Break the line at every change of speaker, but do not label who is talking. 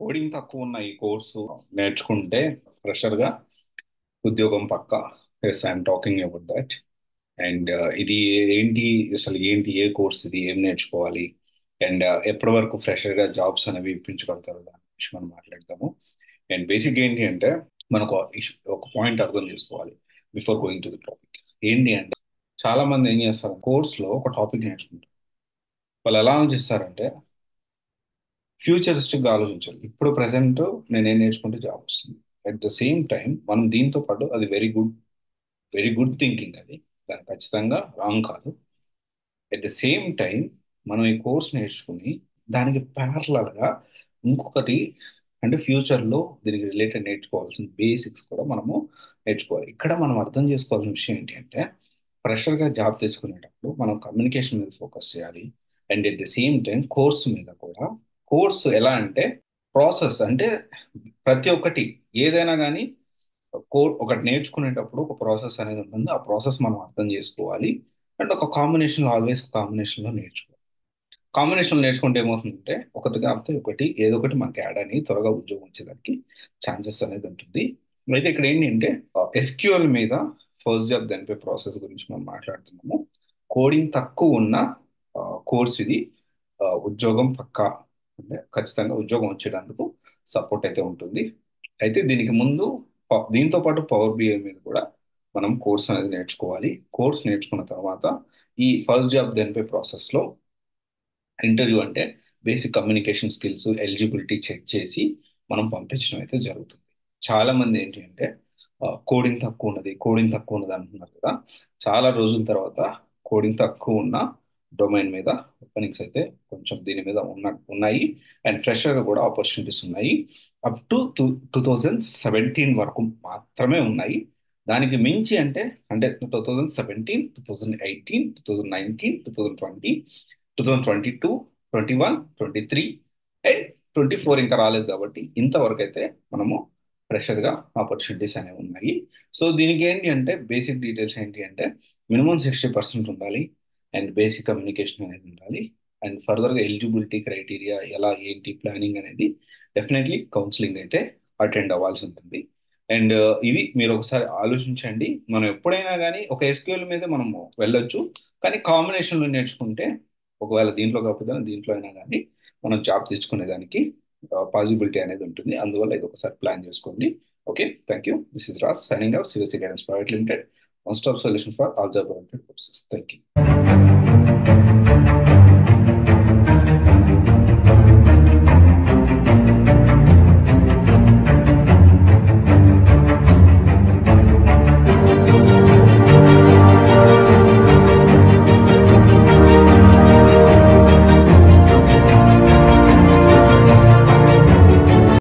Coding తక్కువ ఉన్న ఈ కోర్సు నేర్చుకుంటే ఫ్రెషర్గా ఉద్యోగం పక్క. Yes I'm talking about that. And ఇది ఏంటి, అసలు ఏంటి, ఏ కోర్స్ ఇది, ఏం నేర్చుకోవాలి, అండ్ ఎప్పటి వరకు ఫ్రెషర్గా జాబ్స్ అనేవి ఇప్పించగలుగుతారు దాని గురించి మనం మాట్లాడతాము. అండ్ బేసిక్ ఏంటి అంటే మనకు ఒక పాయింట్ అర్థం చేసుకోవాలి before going to the topic. ఏంటి అంటే చాలా మంది ఏం చేస్తారు, కోర్స్లో ఒక టాపిక్ నేర్చుకుంటారు. వాళ్ళు ఎలా ఆలోచిస్తారంటే ఫ్యూచరిస్టిక్గా ఆలోచించాలి. ఇప్పుడు ప్రజెంట్ నేను ఏం నేర్చుకుంటే జాబ్ వస్తుంది. అట్ ద సేమ్ టైం మనం దీంతో పాటు అది వెరీ గుడ్ థింకింగ్. అది దాని ఖచ్చితంగా రాంగ్ కాదు. అట్ ద సేమ్ టైం మనం ఈ కోర్స్ నేర్చుకుని దానికి ప్యారలల్గా ఇంకొకటి, అంటే ఫ్యూచర్లో దీనికి రిలేటెడ్ నేర్చుకోవాల్సిన బేసిక్స్ కూడా మనము నేర్చుకోవాలి. ఇక్కడ మనం అర్థం చేసుకోవాల్సిన విషయం ఏంటి అంటే ఫ్రెషర్గా జాబ్ తెచ్చుకునేటప్పుడు మనం కమ్యూనికేషన్ మీద ఫోకస్ చేయాలి. And at the same time course మీద కూడా. కోర్సు ఎలా అంటే ప్రాసెస్ అంటే ప్రతి ఒక్కటి ఏదైనా కానీ ఒకటి నేర్చుకునేటప్పుడు ఒక ప్రాసెస్ అనేది ఉంటుంది. ఆ ప్రాసెస్ మనం అర్థం చేసుకోవాలి. అండ్ ఒక కాంబినేషన్లో ఆల్వేస్ కాంబినేషన్లో నేర్చుకోవాలి. కాంబినేషన్లో నేర్చుకుంటే ఏమవుతుందంటే ఒకటి కాకపోతే ఒకటి ఏదో ఒకటి మనకి యాడ్ అని త్వరగా ఉద్యోగం వచ్చేదానికి ఛాన్సెస్ అనేది ఉంటుంది. అయితే ఇక్కడ ఏంటి అంటే ఎస్క్యూఎల్ మీద ఫస్ట్ జాబ్ దానిపై ప్రాసెస్ గురించి మనం మాట్లాడుతున్నాము. కోడింగ్ తక్కువ ఉన్న కోర్స్ ఇది. ఉద్యోగం పక్కా, అంటే ఖచ్చితంగా ఉద్యోగం వచ్చేటందుకు సపోర్ట్ అయితే ఉంటుంది. అయితే దీనికి ముందు దీంతో పాటు పవర్ బిఐ మీద కూడా మనం కోర్స్ అనేది నేర్చుకోవాలి. కోర్స్ నేర్చుకున్న తర్వాత ఈ ఫస్ట్ జాబ్ దానిపై ప్రాసెస్లో ఇంటర్వ్యూ అంటే basic communication skills, eligibility check చేసి మనం పంపించడం అయితే జరుగుతుంది. చాలా మంది ఏంటి అంటే కోడింగ్ తక్కువ ఉన్నది అంటున్నారు కదా. చాలా రోజుల తర్వాత కోడింగ్ తక్కువ ఉన్న డొమైన్ మీద ఓపెనింగ్స్ అయితే కొంచెం దీని మీద ఉన్నాయి. అండ్ ఫ్రెషర్ కూడా ఆపర్చునిటీస్ ఉన్నాయి. అప్ టు 2017 వరకు మాత్రమే ఉన్నాయి. దానికి మించి అంటే 2017, 2018, 2019, 2020, 2022, 21, 23 అండ్ 24 ఇంకా రాలేదు కాబట్టి ఇంతవరకు అయితే మనము ఫ్రెషర్గా ఆపర్చునిటీస్ అనేవి ఉన్నాయి. సో దీనికి ఏంటి అంటే బేసిక్ డీటెయిల్స్ ఏంటి అంటే మినిమం 60% ఉండాలి. అండ్ బేసిక్ కమ్యూనికేషన్ అనేది ఉండాలి. అండ్ ఫర్దర్గా ఎలిజిబిలిటీ క్రైటీరియా ఎలా ఏంటి ప్లానింగ్ అనేది డెఫినెట్లీ కౌన్సిలింగ్ అయితే అటెండ్ అవ్వాల్సి ఉంటుంది. అండ్ ఇది మీరు ఒకసారి ఆలోచించండి. మనం ఎప్పుడైనా కానీ ఒక ఎస్క్యూఎల్ మీద మనము వెళ్ళొచ్చు, కానీ కాంబినేషన్లో నేర్చుకుంటే ఒకవేళ దీంట్లో కాకపోతే దీంట్లో అయినా కానీ మనం జాబ్ తెచ్చుకునేదానికి పాసిబిలిటీ అనేది ఉంటుంది. అందువల్ల ఇది ఒకసారి ప్లాన్ చేసుకోండి. Okay, thank you. This is Raj signing off CVC guidance private limited, one stop solution for all job oriented courses. Thank you.